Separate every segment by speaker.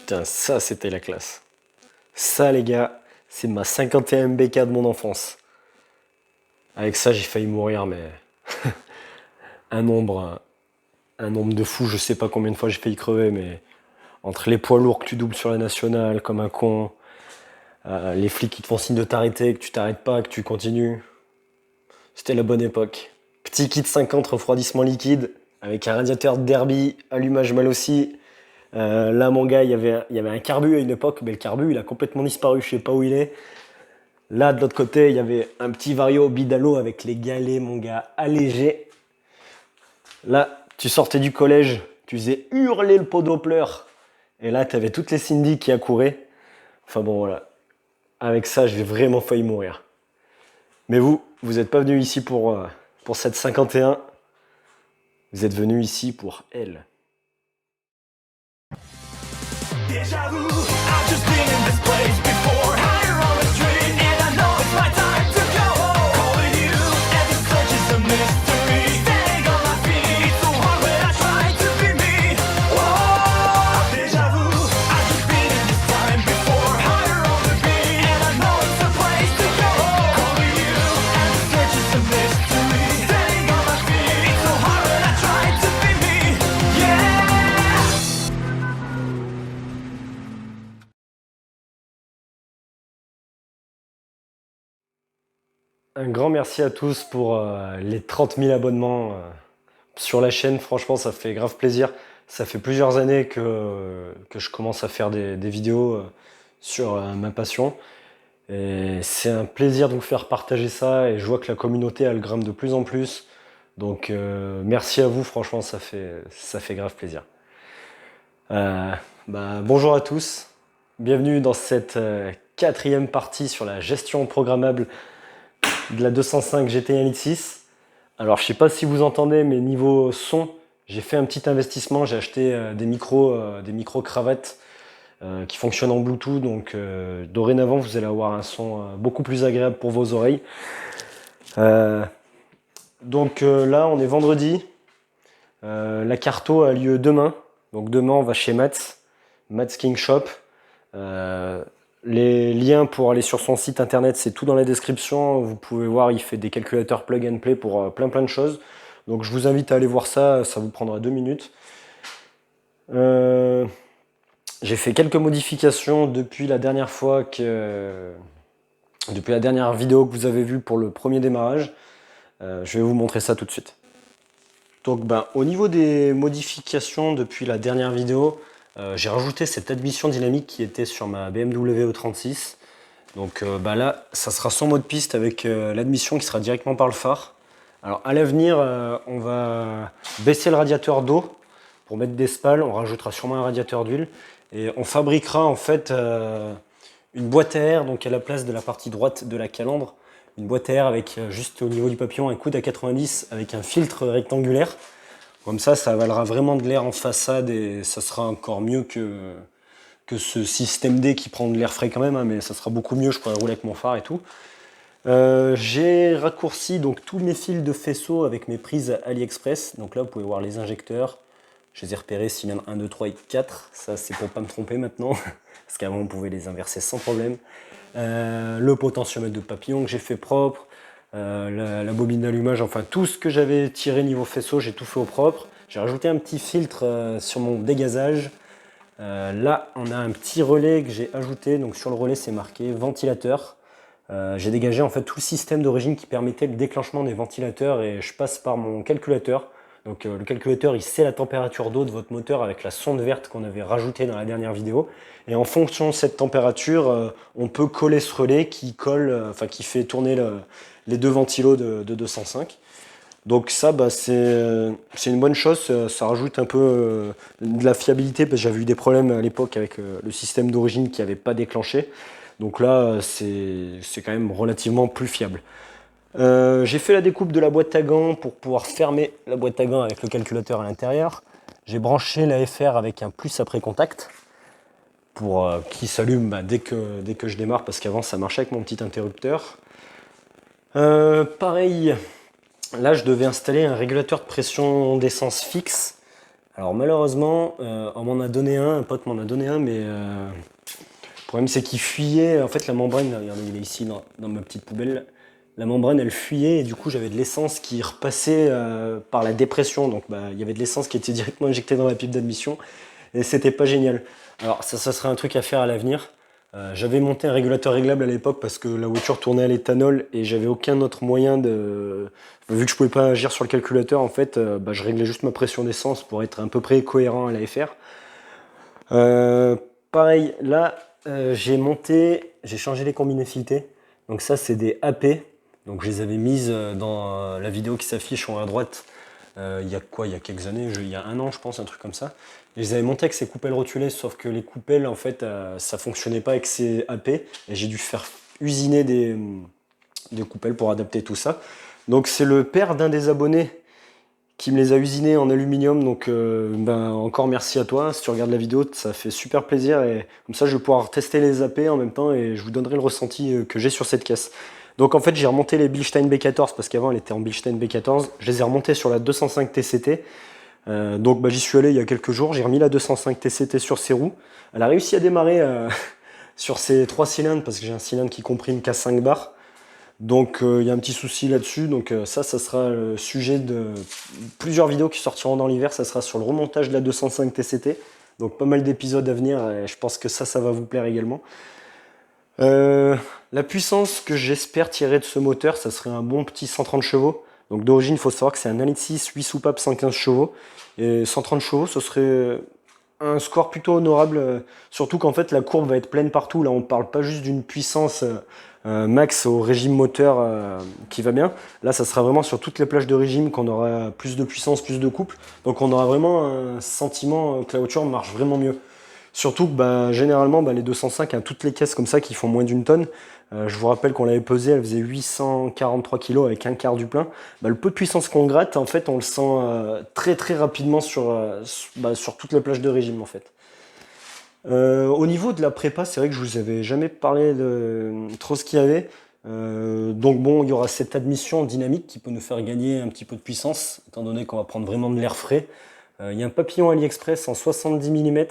Speaker 1: putain, ça c'était la classe. Ça les gars, c'est ma 51 MBK de mon enfance. Avec ça j'ai failli mourir, mais un nombre, un nombre de fou, je sais pas combien de fois j'ai failli crever, mais entre les poids lourds que tu doubles sur la nationale comme un con, les flics qui te font signe de t'arrêter, que tu t'arrêtes pas, que tu continues. C'était la bonne époque. Petit kit 50 refroidissement liquide, avec un radiateur de derby, allumage mal aussi. Là, mon gars, il y avait un carbu à une époque, mais le carbu, il a complètement disparu, je sais pas où il est. Là, de l'autre côté, il y avait un petit Vario Bidalo avec les galets, mon gars, allégés. Là, tu sortais du collège, tu faisais hurler le pot Doppler. Et là, tu avais toutes les Cindy qui accouraient. Enfin bon, voilà. Avec ça, j'ai vraiment failli mourir. Mais vous n'êtes pas venu ici pour cette 51. Vous êtes venu ici pour elle. Déjà vu, I've just been in this place before. Higher on the street, and I know it's my time to go home. Calling you, every search is a mystery. Staying on my feet, so hard when I try to be me. Whoa, déjà vu, I've just been in this time before. Higher on the beat, and I know it's a place to go home. Calling you, every search is a mystery. Staying on my feet, so hard when I try to be me. Yeah. Un grand merci à tous pour les 30 000 abonnements sur la chaîne. Franchement, ça fait grave plaisir. Ça fait plusieurs années que je commence à faire des vidéos sur ma passion. Et c'est un plaisir de vous faire partager ça. Et je vois que la communauté, elle grimpe de plus en plus. Donc merci à vous, franchement, ça fait grave plaisir. Bonjour à tous. Bienvenue dans cette quatrième partie sur la gestion programmable de la 205 GTI NX6. Alors je sais pas si vous entendez, mais niveau son, j'ai fait un petit investissement, j'ai acheté des micros cravates qui fonctionnent en Bluetooth, donc dorénavant vous allez avoir un son beaucoup plus agréable pour vos oreilles. Là on est vendredi, la carto a lieu demain, donc demain on va chez Mats King Shop. Les liens pour aller sur son site internet, c'est tout dans la description. Vous pouvez voir, il fait des calculateurs plug and play pour plein de choses. Donc je vous invite à aller voir ça, ça vous prendra 2 minutes. J'ai fait quelques modifications depuis la dernière vidéo que vous avez vue pour le premier démarrage. Je vais vous montrer ça tout de suite. Donc au niveau des modifications depuis la dernière vidéo, j'ai rajouté cette admission dynamique qui était sur ma BMW E36. Donc là, ça sera sans mode piste avec l'admission qui sera directement par le phare. Alors à l'avenir, on va baisser le radiateur d'eau pour mettre des spals. On rajoutera sûrement un radiateur d'huile. Et on fabriquera en fait une boîte à air, donc à la place de la partie droite de la calandre. Une boîte à air avec juste au niveau du papillon un coude à 90 avec un filtre rectangulaire. Comme ça avalera vraiment de l'air en façade et ça sera encore mieux que ce système D qui prend de l'air frais quand même, hein, mais ça sera beaucoup mieux, je pourrais rouler avec mon phare et tout. J'ai raccourci donc tous mes fils de faisceau avec mes prises AliExpress. Donc là, vous pouvez voir les injecteurs. Je les ai repérés cylindre 1, 2, 3 et 4. Ça, c'est pour pas me tromper maintenant, parce qu'avant, on pouvait les inverser sans problème. Le potentiomètre de papillon que j'ai fait propre. La bobine d'allumage, enfin tout ce que j'avais tiré niveau faisceau, j'ai tout fait au propre. J'ai rajouté un petit filtre sur mon dégazage. Là, on a un petit relais que j'ai ajouté. Donc sur le relais, c'est marqué ventilateur. J'ai dégagé en fait tout le système d'origine qui permettait le déclenchement des ventilateurs et je passe par mon calculateur. Donc le calculateur, il sait la température d'eau de votre moteur avec la sonde verte qu'on avait rajoutée dans la dernière vidéo. Et en fonction de cette température, on peut coller ce relais qui fait tourner les deux ventilos de 205. Donc ça, c'est une bonne chose, ça rajoute un peu de la fiabilité, parce que j'avais eu des problèmes à l'époque avec le système d'origine qui n'avait pas déclenché. Donc là, c'est quand même relativement plus fiable. J'ai fait la découpe de la boîte à gants pour pouvoir fermer la boîte à gants avec le calculateur à l'intérieur. J'ai branché la FR avec un plus après contact pour qui s'allume dès que je démarre, parce qu'avant ça marchait avec mon petit interrupteur. Pareil, là je devais installer un régulateur de pression d'essence fixe Alors malheureusement, on m'en a donné un pote m'en a donné un, mais le problème c'est qu'il fuyait. En fait, la membrane, regardez, il est ici dans ma petite poubelle. La membrane, elle fuyait et du coup, j'avais de l'essence qui repassait par la dépression. Donc, il y avait de l'essence qui était directement injectée dans la pipe d'admission et c'était pas génial. Alors, ça serait un truc à faire à l'avenir. J'avais monté un régulateur réglable à l'époque parce que la voiture tournait à l'éthanol et j'avais aucun autre moyen de. Vu que je pouvais pas agir sur le calculateur, en fait, je réglais juste ma pression d'essence pour être à peu près cohérent à la FR. Pareil, là, j'ai changé les combinés filetés. Donc ça, c'est des AP. Donc je les avais mises dans la vidéo qui s'affiche en haut à droite. Il y a quoi? Il y a quelques années, il y a un an, je pense, un truc comme ça. Et je les avais montés avec ces coupelles rotulées, sauf que les coupelles, en fait, ça fonctionnait pas avec ces AP. Et j'ai dû faire usiner des coupelles pour adapter tout ça. Donc c'est le père d'un des abonnés qui me les a usinés en aluminium, donc encore merci à toi. Si tu regardes la vidéo, ça fait super plaisir et comme ça je vais pouvoir tester les AP en même temps et je vous donnerai le ressenti que j'ai sur cette caisse. Donc en fait j'ai remonté les Bilstein B14 parce qu'avant elle était en Bilstein B14, je les ai remontés sur la 205 TCT. Donc j'y suis allé il y a quelques jours, j'ai remis la 205 TCT sur ses roues. Elle a réussi à démarrer sur ses 3 cylindres parce que j'ai un cylindre qui comprime qu'à 5 bars. Donc il y a un petit souci là-dessus, donc ça sera le sujet de plusieurs vidéos qui sortiront dans l'hiver, ça sera sur le remontage de la 205 TCT, donc pas mal d'épisodes à venir et je pense que ça va vous plaire également. La puissance que j'espère tirer de ce moteur, ça serait un bon petit 130 chevaux, donc d'origine il faut savoir que c'est un 1,6 litre 8 soupapes 115 chevaux, et 130 chevaux ce serait un score plutôt honorable, surtout qu'en fait la courbe va être pleine partout, là on parle pas juste d'une puissance max au régime moteur qui va bien. Là, ça sera vraiment sur toutes les plages de régime qu'on aura plus de puissance, plus de couple. Donc on aura vraiment un sentiment que la voiture marche vraiment mieux. Surtout que généralement, les 205, hein, toutes les caisses comme ça qui font moins d'une tonne, je vous rappelle qu'on l'avait pesé, elle faisait 843 kg avec un quart du plein. Le peu de puissance qu'on gratte, en fait, on le sent très très rapidement sur toutes les plages de régime en fait. Au niveau de la prépa, c'est vrai que je vous avais jamais parlé de trop ce qu'il y avait. Donc bon, il y aura cette admission dynamique qui peut nous faire gagner un petit peu de puissance, étant donné qu'on va prendre vraiment de l'air frais. Il y a un papillon AliExpress en 70 mm,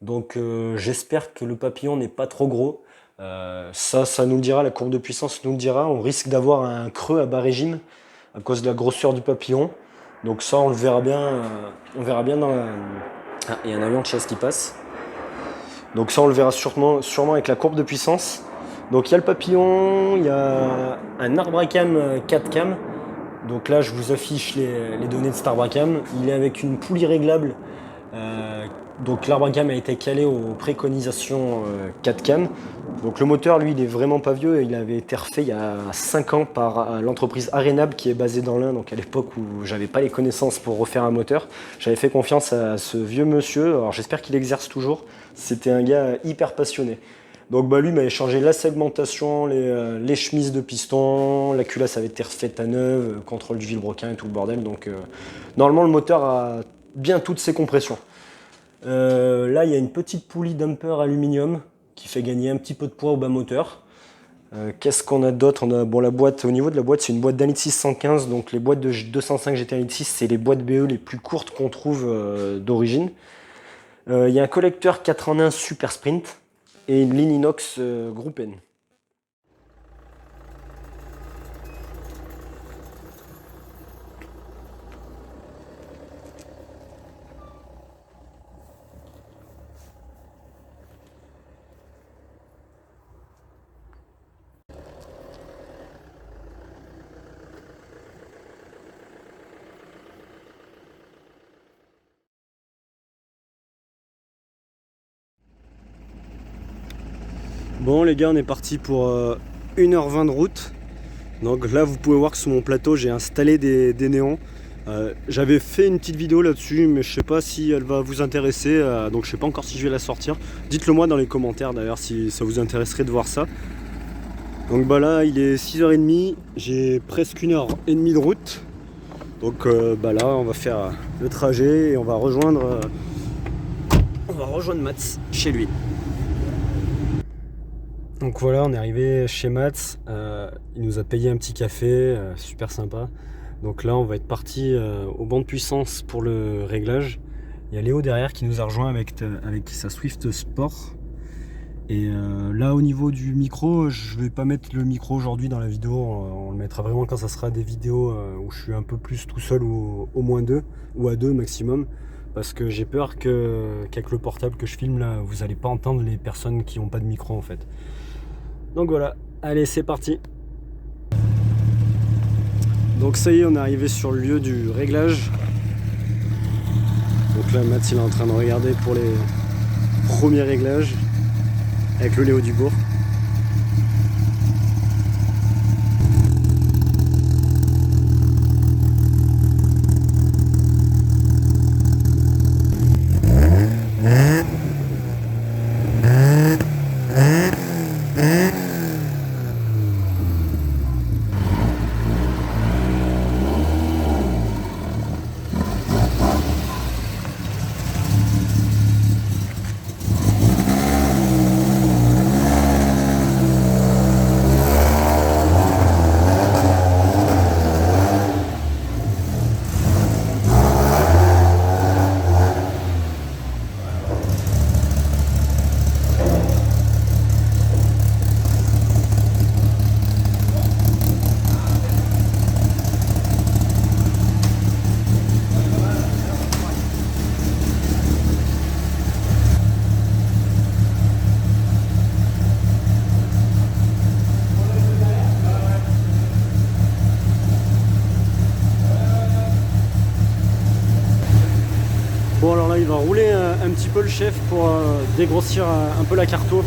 Speaker 1: donc j'espère que le papillon n'est pas trop gros. Ça nous le dira, la courbe de puissance nous le dira. On risque d'avoir un creux à bas régime à cause de la grosseur du papillon. Donc ça, on le verra bien. On verra bien dans la... Ah, il y a un avion de chasse qui passe. Donc ça on le verra sûrement avec la courbe de puissance. Donc il y a le papillon, il y a un Arbracam 4 cam. Donc là je vous affiche les données de cet Arbracam. Il est avec une poulie réglable. Donc l'Arbracam a été calé aux préconisations 4 cam. Donc le moteur lui il est vraiment pas vieux, il avait été refait il y a 5 ans par l'entreprise Arenab qui est basée dans l'Ain, donc à l'époque où j'avais pas les connaissances pour refaire un moteur. J'avais fait confiance à ce vieux monsieur, alors j'espère qu'il exerce toujours. C'était un gars hyper passionné. Donc lui m'avait changé la segmentation, les chemises de piston, la culasse avait été refaite à neuve, contrôle du vilebrequin et tout le bordel. Donc normalement le moteur a bien toutes ses compressions. Là il y a une petite poulie dumper aluminium qui fait gagner un petit peu de poids au bas moteur. Qu'est-ce qu'on a d'autre? On a la boîte, au niveau de la boîte, c'est une boîte d'un litre 615, donc les boîtes de 205 GT1 litre 6, c'est les boîtes BE les plus courtes qu'on trouve d'origine. Il y a un collecteur 4 en 1 Super Sprint et une ligne inox Groupe N. Bon les gars, on est parti pour 1h20 de route. Donc là vous pouvez voir que sur mon plateau j'ai installé des néons. J'avais fait une petite vidéo là-dessus mais je sais pas si elle va vous intéresser, donc je sais pas encore si je vais la sortir. Dites-le moi dans les commentaires d'ailleurs si ça vous intéresserait de voir ça. Donc là il est 6h30, j'ai presque 1h30 de route. Donc là on va faire le trajet et on va rejoindre Mats chez lui. Donc voilà, on est arrivé chez Mats, il nous a payé un petit café, super sympa. Donc là on va être parti au banc de puissance pour le réglage. Il y a Léo derrière qui nous a rejoint avec sa Swift Sport. Et là au niveau du micro, je vais pas mettre le micro aujourd'hui dans la vidéo, on le mettra vraiment quand ça sera des vidéos où je suis un peu plus tout seul ou au moins deux, ou à deux maximum, parce que j'ai peur qu'avec le portable que je filme là, vous n'allez pas entendre les personnes qui n'ont pas de micro en fait. Donc voilà, allez c'est parti. Donc ça y est, on est arrivé sur le lieu du réglage. Donc là Matt il est en train de regarder pour les premiers réglages avec le Léo Dubourg. Bon alors là il va rouler un petit peu le chef pour dégrossir un peu la carto.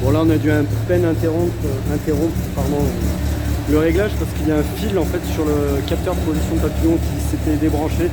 Speaker 1: Bon là on a dû à peine interrompre le réglage parce qu'il y a un fil en fait sur le capteur de position papillon qui s'était débranché.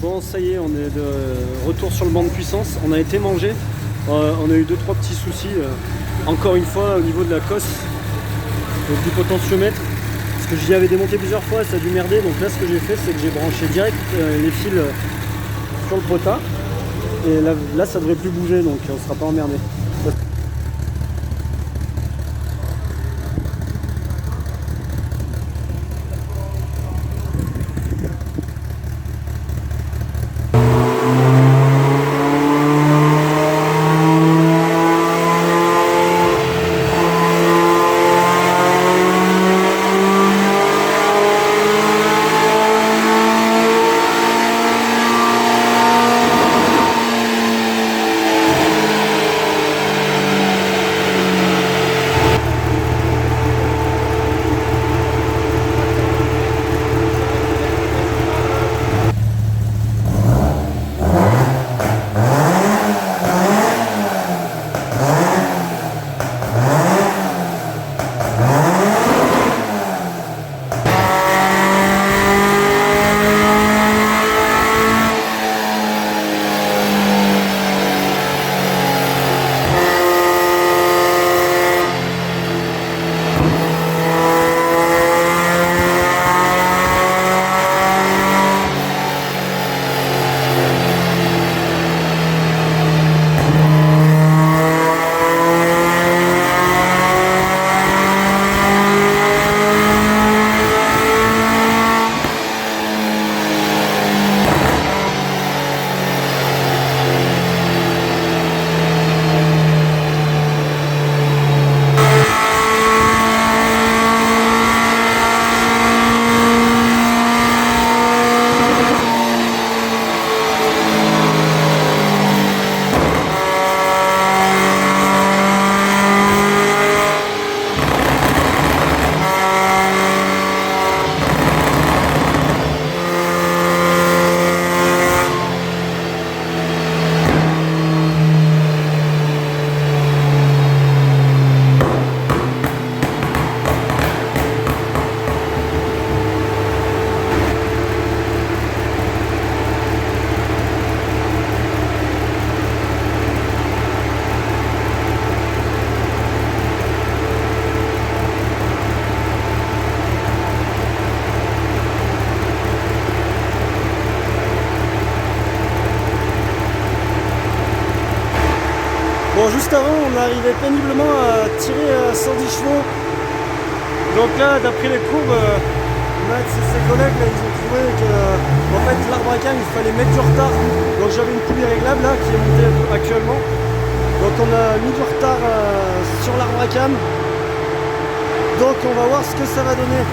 Speaker 1: Bon ça y est, on est de retour sur le banc de puissance, on a été mangé, on a eu 2-3 petits soucis encore une fois au niveau de la cosse du potentiomètre, parce que j'y avais démonté plusieurs fois, ça a dû merder. Donc là ce que j'ai fait, c'est que j'ai branché direct les fils sur le pota, et là ça devrait plus bouger, donc on sera pas emmerdé. Bon, juste avant, on arrivait péniblement à tirer à 110 chevaux. Donc là, d'après les courbes, Max et ses collègues, là, ils ont trouvé que en fait, l'arbre à cam, il fallait mettre du retard. Donc j'avais une poulie réglable là qui est montée actuellement. Donc on a mis du retard sur l'arbre à cam. Donc on va voir ce que ça va donner.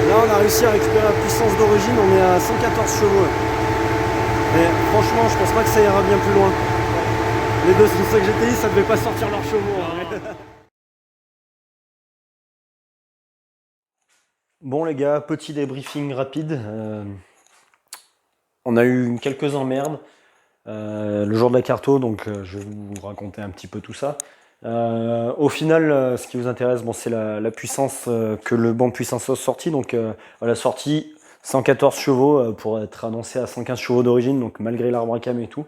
Speaker 1: Là, on a réussi à récupérer la puissance d'origine, on est à 114 chevaux. Mais franchement, je pense pas que ça ira bien plus loin. Les 205 GTI, ça devait pas sortir leurs chevaux. Hein. Bon les gars, petit débriefing rapide. On a eu quelques emmerdes le jour de la carto, donc je vais vous raconter un petit peu tout ça. Au final, ce qui vous intéresse, bon, c'est la puissance que le banc de puissance a sorti. Donc voilà, sortie 114 chevaux pour être annoncé à 115 chevaux d'origine, donc malgré l'arbre à cam et tout.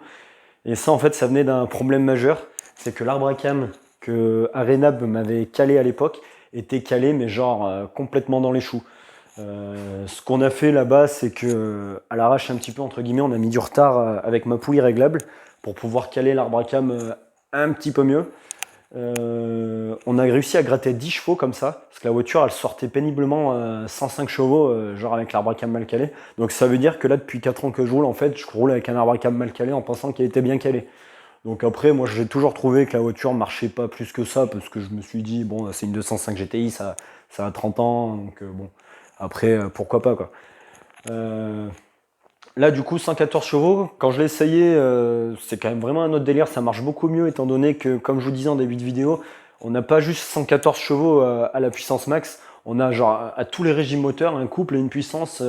Speaker 1: Et ça, en fait, ça venait d'un problème majeur. C'est que l'arbre à cam que Arenab m'avait calé à l'époque était calé, mais genre complètement dans les choux. Ce qu'on a fait là-bas, c'est que à l'arrache un petit peu, entre guillemets, on a mis du retard avec ma poulie réglable pour pouvoir caler l'arbre à cam un petit peu mieux. On a réussi à gratter 10 chevaux comme ça, parce que la voiture elle sortait péniblement 105 chevaux, genre avec l'arbre à cam mal calé. Donc ça veut dire que là depuis 4 ans que je roule, en fait je roule avec un arbre à cam mal calé en pensant qu'il était bien calé. Donc après moi j'ai toujours trouvé que la voiture marchait pas plus que ça, parce que je me suis dit bon c'est une 205 GTI, ça a 30 ans, donc bon après pourquoi pas quoi. Là du coup 114 chevaux, quand je l'ai essayé, c'est quand même vraiment un autre délire, ça marche beaucoup mieux étant donné que comme je vous disais en début de vidéo, on n'a pas juste 114 chevaux à la puissance max, on a genre à tous les régimes moteurs un couple et une puissance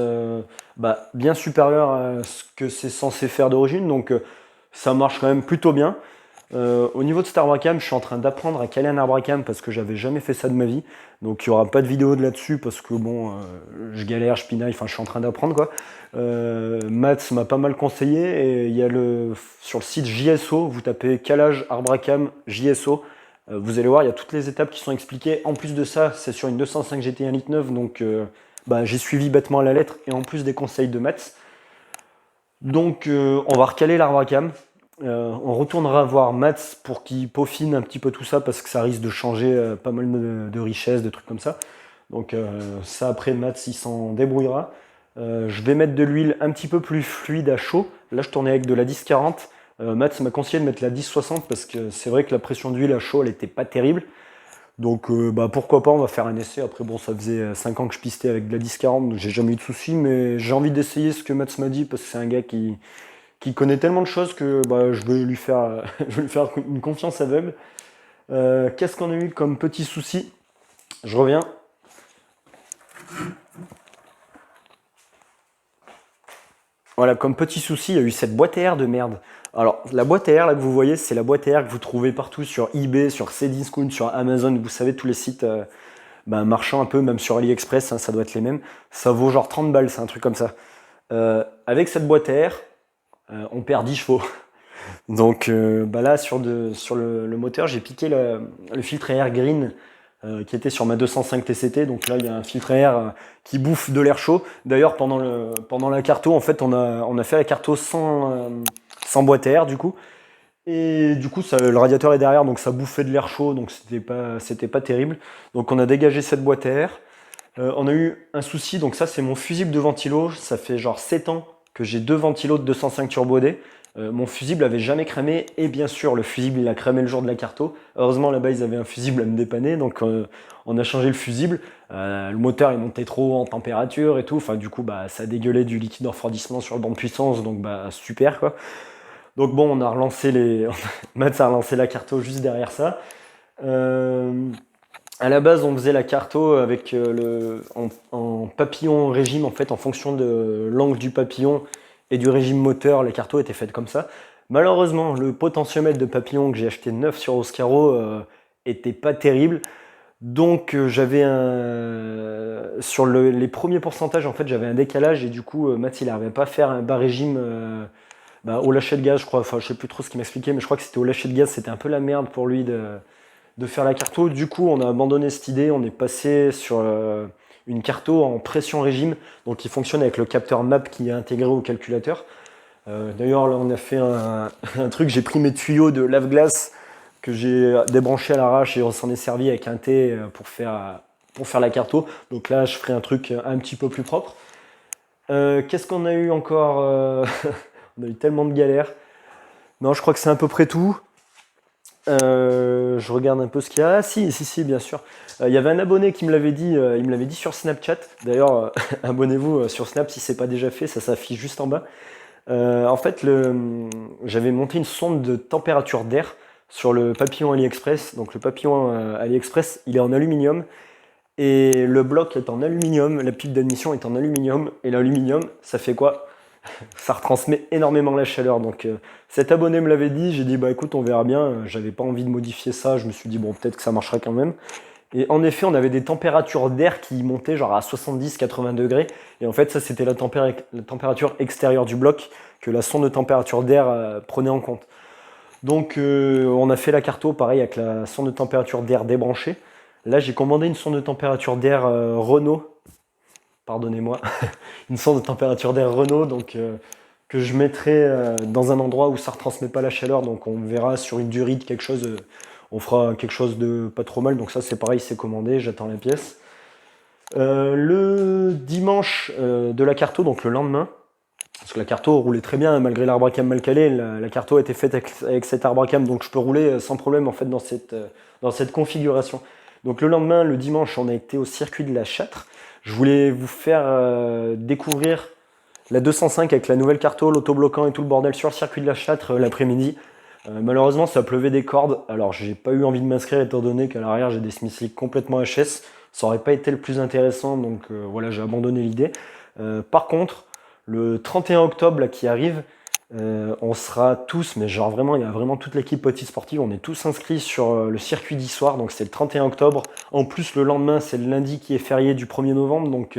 Speaker 1: bien supérieure à ce que c'est censé faire d'origine, donc ça marche quand même plutôt bien. Au niveau de cet arbre à cam, je suis en train d'apprendre à caler un arbre à cam parce que j'avais jamais fait ça de ma vie. Donc il n'y aura pas de vidéo de là-dessus parce que bon, je galère, je pinaille, enfin je suis en train d'apprendre quoi. Mats m'a pas mal conseillé et il y a sur le site JSO, vous tapez calage arbre à cam JSO. Vous allez voir, il y a toutes les étapes qui sont expliquées. En plus de ça, c'est sur une 205 GT 1.9 donc j'ai suivi bêtement à la lettre et en plus des conseils de Mats. Donc on va recaler l'arbre à cam. On retournera voir Mats pour qu'il peaufine un petit peu tout ça parce que ça risque de changer pas mal de richesses, de trucs comme ça. Donc ça après Mats il s'en débrouillera. Je vais mettre de l'huile un petit peu plus fluide à chaud. Là je tournais avec de la 1040. Mats m'a conseillé de mettre la 1060 parce que c'est vrai que la pression d'huile à chaud elle était pas terrible. Donc pourquoi pas, on va faire un essai. Après bon, ça faisait 5 ans que je pistais avec de la 1040 donc j'ai jamais eu de soucis, mais j'ai envie d'essayer ce que Mats m'a dit parce que c'est un gars qui connaît tellement de choses que je vais lui faire, je vais lui faire une confiance aveugle. Qu'est-ce qu'on a eu comme petit souci? Je reviens. Voilà, comme petit souci, il y a eu cette boîte à air de merde. Alors, la boîte à air là que vous voyez, c'est la boîte à air que vous trouvez partout sur eBay, sur Cdiscount, sur Amazon, vous savez, tous les sites marchands un peu, même sur AliExpress, hein, ça doit être les mêmes. Ça vaut genre 30 balles, c'est un truc comme ça. Avec cette boîte à air, on perd 10 chevaux. Donc là, sur le moteur, j'ai piqué le filtre à air green qui était sur ma 205 TCT. Donc là, il y a un filtre à air qui bouffe de l'air chaud. D'ailleurs, pendant la carto, en fait, on a fait la carto sans boîte à air du coup. Et du coup, le radiateur est derrière, donc ça bouffait de l'air chaud, donc c'était pas terrible. Donc on a dégagé cette boîte à air. On a eu un souci, donc ça c'est mon fusible de ventilo. Ça fait genre 7 ans que j'ai deux ventilos de 205 Turbo D. Mon fusible avait jamais cramé et bien sûr le fusible il a cramé le jour de la carto. Heureusement là-bas ils avaient un fusible à me dépanner donc on a changé le fusible. Le moteur est monté trop haut en température et tout. Enfin du coup ça dégueulait du liquide de refroidissement sur le banc de puissance donc super quoi. Donc bon on a relancé Mats a relancé la carto juste derrière ça. À la base, on faisait la carto avec en papillon régime, en fait, en fonction de l'angle du papillon et du régime moteur, la carto était faite comme ça. Malheureusement, le potentiomètre de papillon que j'ai acheté neuf sur Oscaro était pas terrible. Donc j'avais sur les premiers pourcentages, en fait, j'avais un décalage et du coup, Math, il n'arrivait pas à faire un bas régime au lâcher de gaz, je crois. Enfin, je sais plus trop ce qu'il m'expliquait, mais je crois que c'était au lâcher de gaz, c'était un peu la merde pour lui de faire la carto. Du coup, on a abandonné cette idée, on est passé sur une carto en pression régime, donc qui fonctionne avec le capteur MAP qui est intégré au calculateur. D'ailleurs, là, on a fait un truc, j'ai pris mes tuyaux de lave-glace que j'ai débranché à l'arrache et on s'en est servi avec un thé pour faire la carto. Donc là, je ferai un truc un petit peu plus propre. Qu'est-ce qu'on a eu encore On a eu tellement de galères. Non, je crois que c'est à peu près tout. Je regarde un peu ce qu'il y a. Ah, si, bien sûr. Il y avait un abonné qui me l'avait dit, il me l'avait dit sur Snapchat. D'ailleurs, abonnez-vous sur Snap si c'est pas déjà fait, ça s'affiche juste en bas. En fait, j'avais monté une sonde de température d'air sur le papillon AliExpress. Donc le papillon AliExpress, il est en aluminium et le bloc est en aluminium, la pile d'admission est en aluminium et l'aluminium, ça fait quoi? Ça retransmet énormément la chaleur. Donc cet abonné me l'avait dit, j'ai dit écoute on verra bien, j'avais pas envie de modifier ça, je me suis dit bon peut-être que ça marchera quand même. Et en effet on avait des températures d'air qui montaient genre à 70-80 degrés et en fait ça c'était la température extérieure du bloc que la sonde de température d'air prenait en compte. Donc on a fait la carto pareil avec la sonde de température d'air débranchée. Là j'ai commandé une sonde de température d'air Renault, pardonnez-moi, une sonde de température d'air Renault, donc que je mettrai dans un endroit où ça ne retransmet pas la chaleur, donc on verra sur une durite quelque chose, on fera quelque chose de pas trop mal, donc ça c'est pareil, c'est commandé, j'attends la pièce. Le dimanche de la carto, donc le lendemain, parce que la carto roulait très bien malgré l'arbre à cam mal calé, la carto a été faite avec cet arbre à cam, donc je peux rouler sans problème en fait dans cette configuration. Donc le lendemain, le dimanche, on a été au circuit de la Châtre. Je voulais vous faire découvrir la 205 avec la nouvelle carto, l'autobloquant et tout le bordel sur le circuit de la Châtre l'après-midi. Malheureusement, ça pleuvait des cordes. Alors, j'ai pas eu envie de m'inscrire étant donné qu'à l'arrière, j'ai des Smiths complètement HS. Ça aurait pas été le plus intéressant, donc voilà, j'ai abandonné l'idée. Par contre, le 31 octobre là, qui arrive, On sera tous, mais genre vraiment, il y a vraiment toute l'équipe Petit Sportive, on est tous inscrits sur le circuit d'Issoire, donc c'est le 31 octobre. En plus, le lendemain, c'est le lundi qui est férié du 1er novembre, donc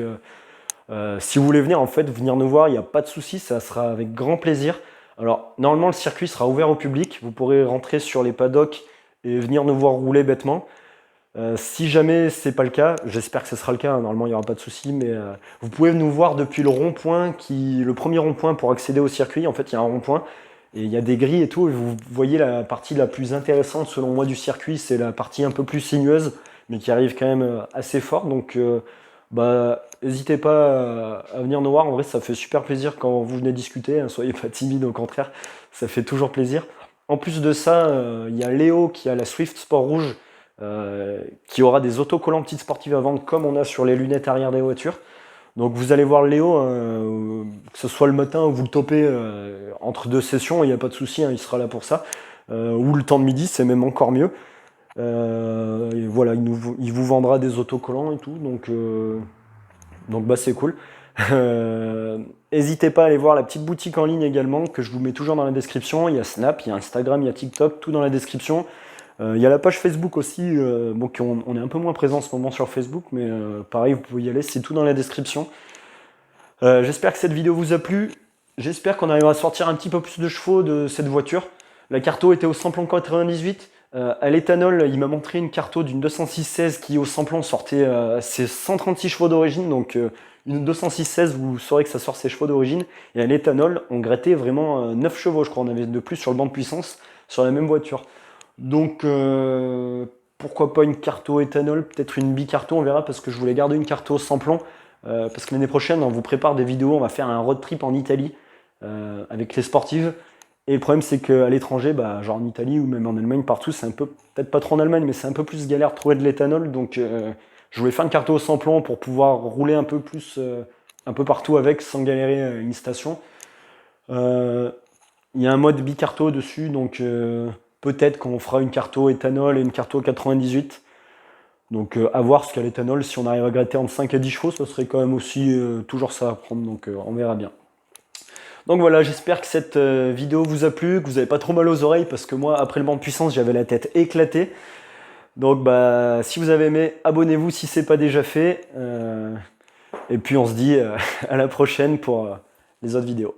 Speaker 1: si vous voulez venir, en fait, venir nous voir, il n'y a pas de souci, ça sera avec grand plaisir. Alors, normalement, le circuit sera ouvert au public, vous pourrez rentrer sur les paddocks et venir nous voir rouler bêtement. Si jamais c'est pas le cas, j'espère que ce sera le cas, hein, normalement il n'y aura pas de souci, mais vous pouvez nous voir depuis le rond-point, le premier rond-point pour accéder au circuit. En fait, il y a un rond-point et il y a des grilles et tout. Et vous voyez la partie la plus intéressante selon moi du circuit, c'est la partie un peu plus sinueuse, mais qui arrive quand même assez fort. Donc, n'hésitez pas à venir nous voir. En vrai, ça fait super plaisir quand vous venez discuter, hein, soyez pas timide, au contraire, ça fait toujours plaisir. En plus de ça, il y a Léo qui a la Swift Sport Rouge. Qui aura des autocollants petites sportives à vendre comme on a sur les lunettes arrière des voitures. Donc vous allez voir Léo, que ce soit le matin ou vous le topez entre deux sessions, il n'y a pas de souci, hein, il sera là pour ça. Ou le temps de midi, c'est même encore mieux. Et voilà, il vous vendra des autocollants et tout, donc c'est cool. N'hésitez pas à aller voir la petite boutique en ligne également, que je vous mets toujours dans la description. Il y a Snap, il y a Instagram, il y a TikTok, tout dans la description. Il y a la page Facebook aussi, on est un peu moins présent en ce moment sur Facebook, mais pareil, vous pouvez y aller, c'est tout dans la description. J'espère que cette vidéo vous a plu, j'espère qu'on arrivera à sortir un petit peu plus de chevaux de cette voiture. La Carto était au samplon 98, à l'éthanol, il m'a montré une Carto d'une 206-16 qui au samplon sortait ses 136 chevaux d'origine, donc une 206-16, vous saurez que ça sort ses chevaux d'origine, et à l'éthanol, on grattait vraiment 9 chevaux, je crois, on avait de plus sur le banc de puissance sur la même voiture. Donc, pourquoi pas une Carto éthanol, peut-être une bicarto, on verra, parce que je voulais garder une Carto sans plomb, parce que l'année prochaine, on vous prépare des vidéos, on va faire un road trip en Italie, avec les sportives, et le problème c'est qu'à l'étranger, genre en Italie ou même en Allemagne, partout, c'est un peu, peut-être pas trop en Allemagne, mais c'est un peu plus galère de trouver de l'éthanol, donc je voulais faire une Carto sans plomb pour pouvoir rouler un peu plus, un peu partout avec, sans galérer à une station. Il y a un mode bicarto dessus, donc peut-être qu'on fera une Carto éthanol et une Carto 98. Donc à voir ce qu'à l'éthanol, si on arrive à gratter entre 5 et 10 chevaux, ça serait quand même aussi toujours ça à prendre, donc on verra bien. Donc voilà, j'espère que cette vidéo vous a plu, que vous n'avez pas trop mal aux oreilles, parce que moi, après le banc de puissance, j'avais la tête éclatée. Donc si vous avez aimé, abonnez-vous si ce n'est pas déjà fait. Et puis on se dit à la prochaine pour les autres vidéos.